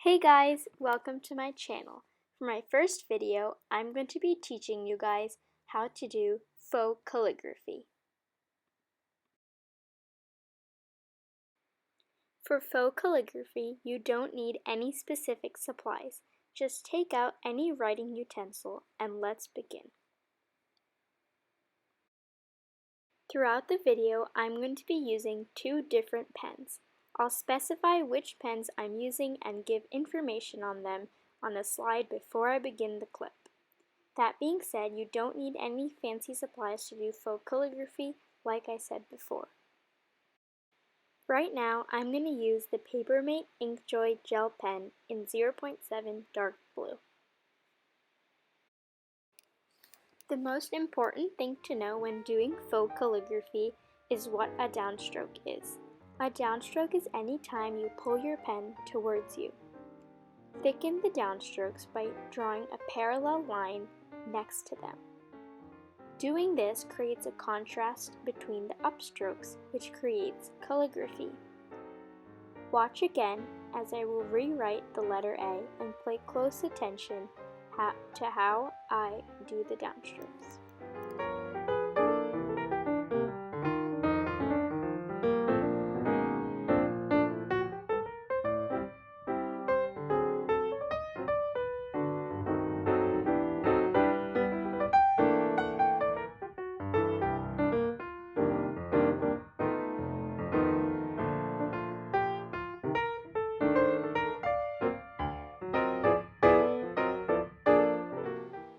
Hey guys, welcome to my channel. For my first video, I'm going to be teaching you guys how to do faux calligraphy. For faux calligraphy, you don't need any specific supplies. Just take out any writing utensil and let's begin. Throughout the video, I'm going to be using two different pens. I'll specify which pens I'm using and give information on them on a slide before I begin the clip. That being said, you don't need any fancy supplies to do faux calligraphy, like I said before. Right now, I'm going to use the Papermate Inkjoy Gel Pen in 0.7 dark blue. The most important thing to know when doing faux calligraphy is what a downstroke is. A downstroke is any time you pull your pen towards you. Thicken the downstrokes by drawing a parallel line next to them. Doing this creates a contrast between the upstrokes, which creates calligraphy. Watch again as I will rewrite the letter A and pay close attention to how I do the downstrokes.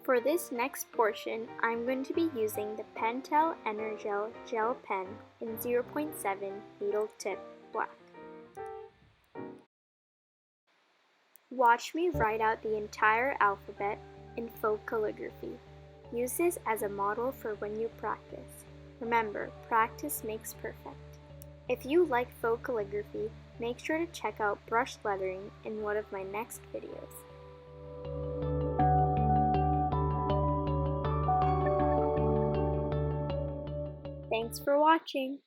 For this next portion, I'm going to be using the Pentel Energel Gel Pen in 0.7 needle tip black. Watch me write out the entire alphabet in faux calligraphy. Use this as a model for when you practice. Remember, practice makes perfect. If you like faux calligraphy, make sure to check out brush lettering in one of my next videos. Thanks for watching!